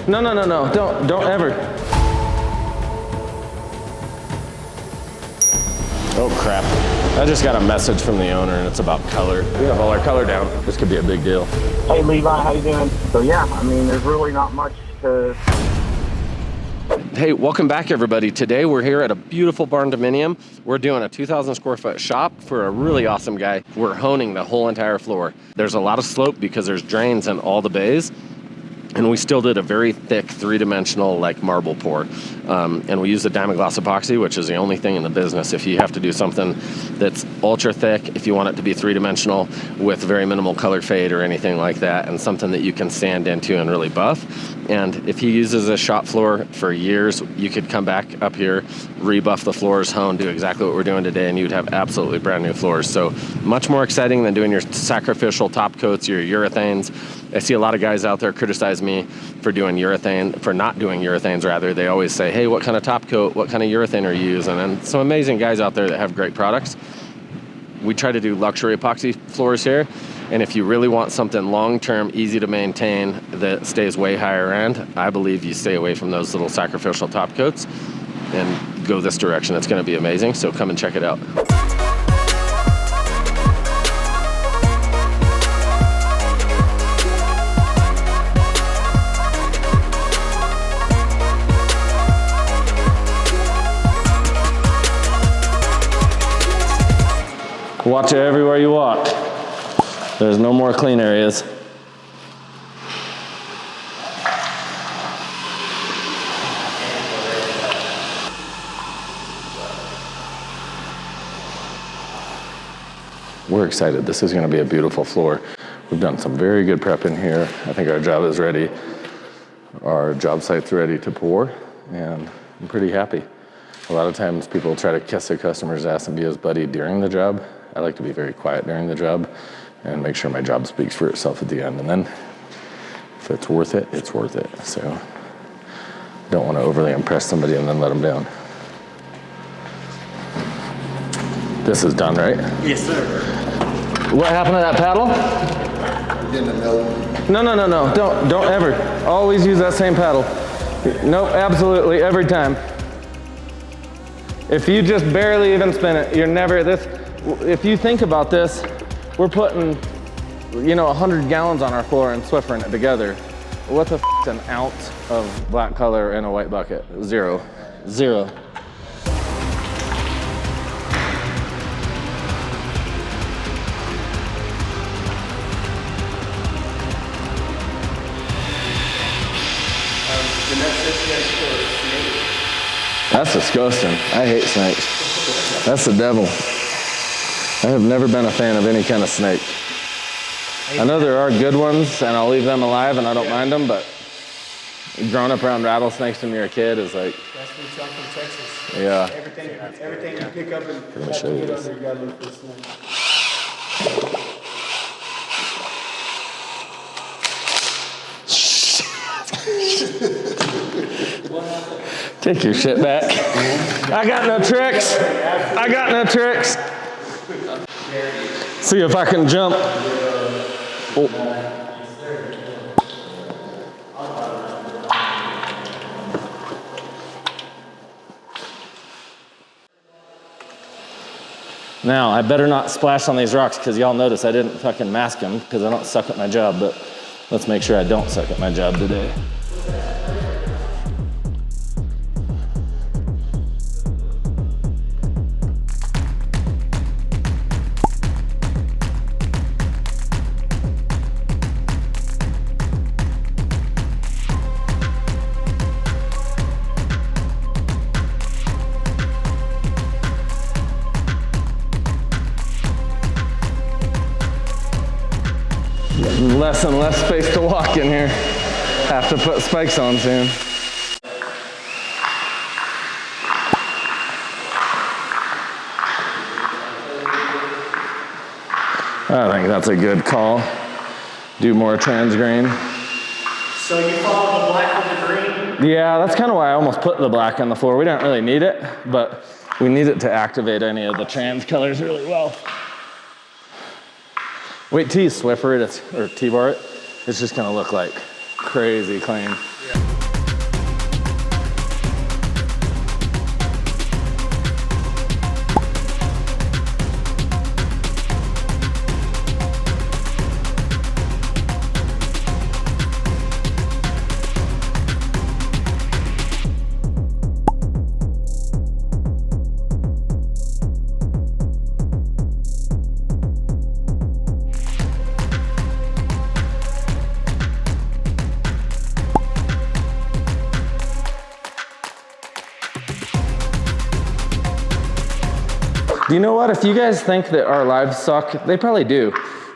No, no, no, no, don't ever. Oh crap. I just got a message from the owner and it's about color. We have all our color down. This could be a big deal. Hey Levi, how you doing? So yeah, I mean, there's really not much to... Hey, welcome back everybody. Today we're here at a beautiful barn dominium. We're doing a 2,000 square foot shop for a really awesome guy. We're honing the whole entire floor. There's a lot of slope because there's drains in all the bays. And we still did a very thick three-dimensional like marble pour. And we used a Dimeglass epoxy, which is the only thing in the business. If you have to do something that's ultra thick, if you want it to be three-dimensional with very minimal color fade or anything like that, and something that you can sand into and really buff. And if he uses a shop floor for years, you could come back up here, rebuff the floors, hone, do exactly what we're doing today, and you'd have absolutely brand new floors. So much more exciting than doing your sacrificial top coats, your urethanes. I see a lot of guys out there criticize me for doing urethane, for not doing urethanes rather. They always say, hey, what kind of top coat, what kind of urethane are you using? And some amazing guys out there that have great products. We try to do luxury epoxy floors here. And if you really want something long-term, easy to maintain, that stays way higher end, I believe you stay away from those little sacrificial top coats and go this direction. It's gonna be amazing, so come and check it out. Watch it everywhere you walk. There's no more clean areas. We're excited. This is going to be a beautiful floor. We've done some very good prep in here. I think our job is ready. Our job site's ready to pour, and I'm pretty happy. A lot of times people try to kiss their customer's ass and be his buddy during the job. I like to be very quiet during the job and make sure my job speaks for itself at the end. And then if it's worth it, it's worth it. So don't want to overly impress somebody and then let them down. This is done, right? Yes, sir. What happened to that paddle? No, no, no, no. Don't ever. Always use that same paddle. Nope, absolutely, every time. If you just barely even spin it, you're never this. If you think about this, we're putting, 100 gallons on our floor and Swiffering it together. What the f is an ounce of black color in a white bucket? Zero. That's disgusting. I hate snakes. That's the devil. I have never been a fan of any kind of snake. I know there are good ones and I'll leave them alive and I don't mind them, but growing up around rattlesnakes when you're a kid is like... That's when you come from Texas. Yeah. Everything you pick up and let me show you this. you gotta look for snake. Take your shit back. I got no tricks. I got no tricks. See if I can jump. Oh. Now, I better not splash on these rocks because y'all notice I didn't fucking mask them because I don't suck at my job, but let's make sure I don't suck at my job today. Less and less space to walk in here. Have to put spikes on soon. I think that's a good call. Do more trans grain. So you follow the black with the green? Yeah, that's kind of why I almost put the black on the floor. We don't really need it, but we need it to activate any of the trans colors really well. Wait till you Swiffer it or T-bar it. It's just gonna look like crazy clean. Yeah. Do you know what? If you guys think that our lives suck, they probably do.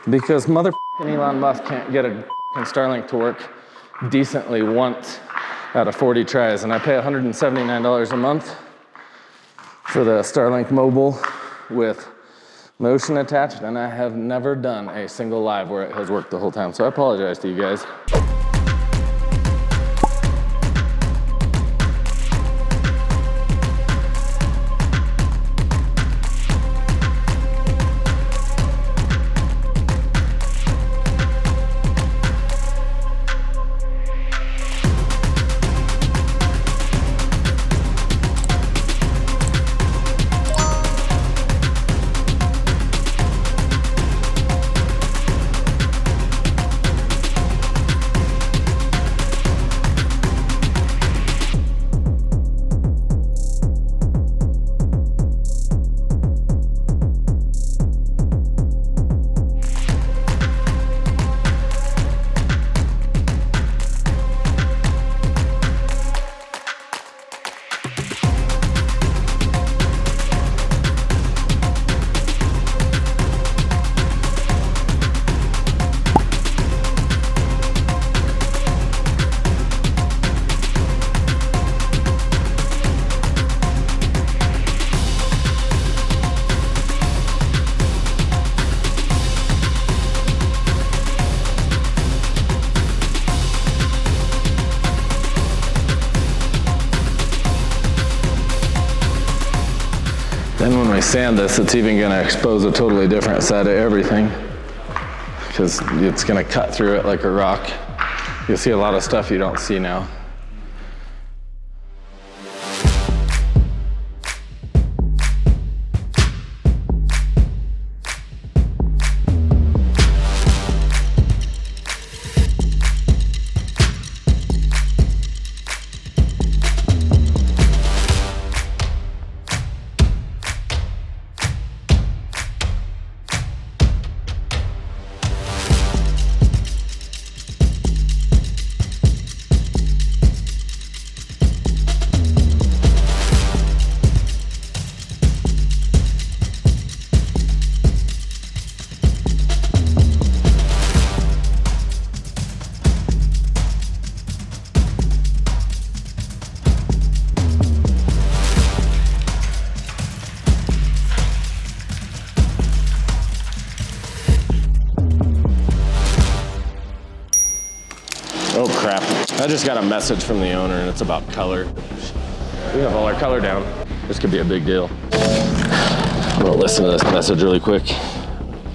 Because motherfucking Elon Musk can't get a fucking Starlink to work decently once out of 40 tries. And I pay $179 a month for the Starlink mobile with motion attached, and I have never done a single live where it has worked the whole time. So I apologize to you guys. Then when we sand this, it's even gonna expose a totally different side of everything because it's gonna cut through it like a rock. You'll see a lot of stuff you don't see now. Oh crap, I just got a message from the owner and it's about color. We have all our color down. This could be a big deal. I'm gonna listen to this message really quick.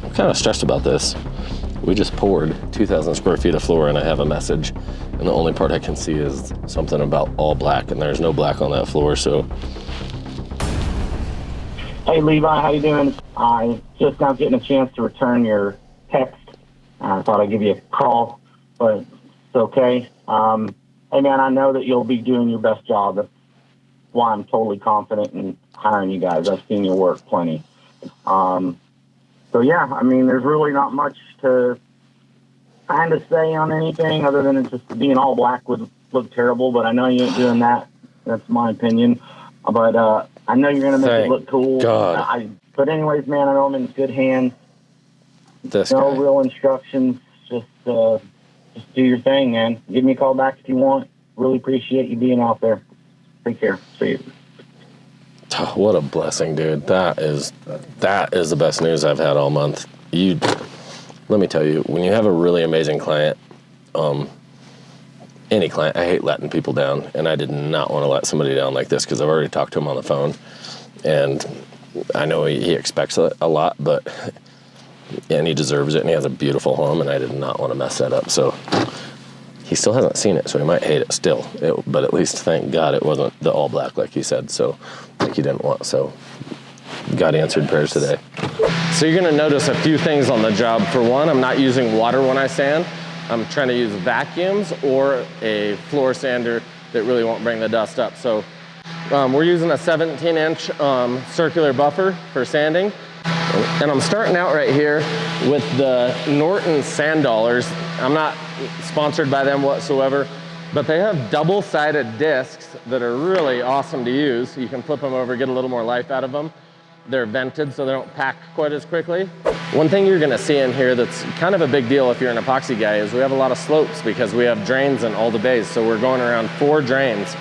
I'm kind of stressed about this. We just poured 2,000 square feet of floor and I have a message. And the only part I can see is something about all black and there's no black on that floor, so. Hey Levi, how you doing? I just now getting a chance to return your text. I thought I'd give you a call, but it's okay. Hey man, I know that you'll be doing your best job. That's why I'm totally confident in hiring you guys. I've seen your work plenty. So yeah, I mean, there's really not much to kind of say on anything other than it just being all black would look terrible, but I know you ain't doing that. That's my opinion. But I know you're going to make it look cool. But anyways, man, I know I'm in good hands. No real instructions. Just do your thing, man. Give me a call back if you want. Really appreciate you being out there. Take care. See you. What a blessing, dude. That is the best news I've had all month. Let me tell you, when you have a really amazing client, any client, I hate letting people down, and I did not want to let somebody down like this because I've already talked to him on the phone, and I know he expects a lot, and he deserves it, and he has a beautiful home, and I did not want to mess that up. So he still hasn't seen it, so he might hate it still. But at least, thank God, it wasn't the all black like he said, so like he didn't want. So God answered prayers today. So you're gonna notice a few things on the job. For one, I'm not using water when I sand. I'm trying to use vacuums or a floor sander that really won't bring the dust up. So we're using a 17-inch circular buffer for sanding. And I'm starting out right here with the Norton sand dollars. I'm not sponsored by them whatsoever, but they have double-sided discs that are really awesome to use. You can flip them over, get a little more life out of them. they're vented so they don't pack quite as quickly. One thing you're gonna see in here that's kind of a big deal if you're an epoxy guy is we have a lot of slopes because we have drains in all the bays. So we're going around 4 drains,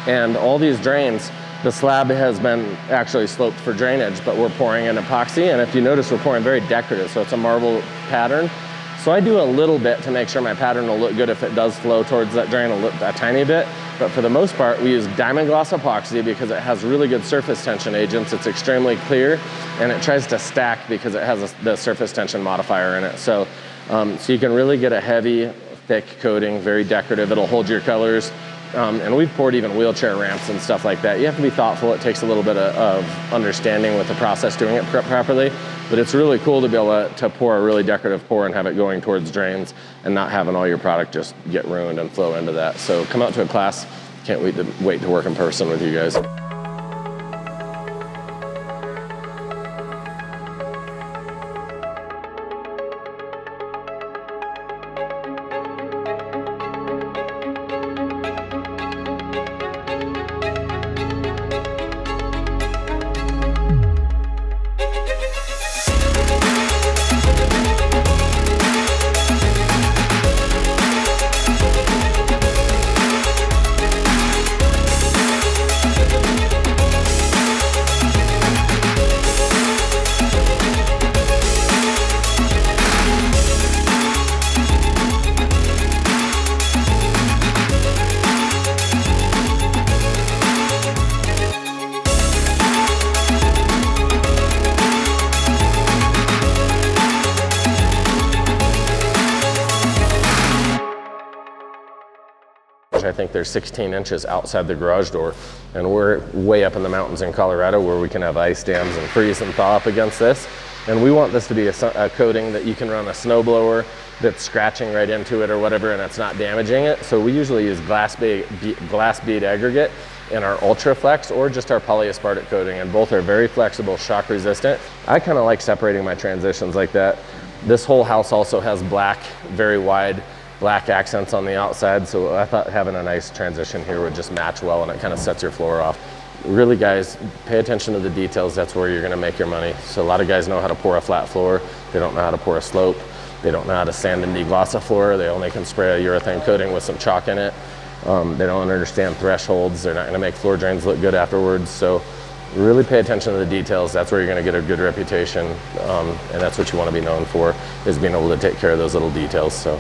and all these drains, the slab has been actually sloped for drainage, but we're pouring in epoxy. And if you notice, we're pouring very decorative, so it's a marble pattern. So I do a little bit to make sure my pattern will look good if it does flow towards that drain a tiny bit. But for the most part, we use diamond gloss epoxy because it has really good surface tension agents. It's extremely clear, and it tries to stack because it has the surface tension modifier in it. So you can really get a heavy, thick coating, very decorative. It'll hold your colors. And we've poured even wheelchair ramps and stuff like that. You have to be thoughtful. It takes a little bit of understanding with the process doing it properly. But it's really cool to be able to pour a really decorative pour and have it going towards drains and not having all your product just get ruined and flow into that. So come out to a class. Can't wait to work in person with you guys. I think they're 16 inches outside the garage door, and we're way up in the mountains in Colorado where we can have ice dams and freeze and thaw up against this. And we want this to be a coating that you can run a snowblower that's scratching right into it or whatever, and it's not damaging it. So we usually use glass bead aggregate in our Ultra Flex or just our polyaspartic coating, and both are very flexible, shock resistant. I kind of like separating my transitions like that. This whole house also has black, very wide black accents on the outside, so I thought having a nice transition here would just match well, and it kind of sets your floor off. Really, guys, pay attention to the details. That's where you're gonna make your money. So a lot of guys know how to pour a flat floor. They don't know how to pour a slope. They don't know how to sand and degloss a floor. They only can spray a urethane coating with some chalk in it. They don't understand thresholds. They're not gonna make floor drains look good afterwards. So really pay attention to the details. That's where you're gonna get a good reputation. And that's what you wanna be known for, is being able to take care of those little details. So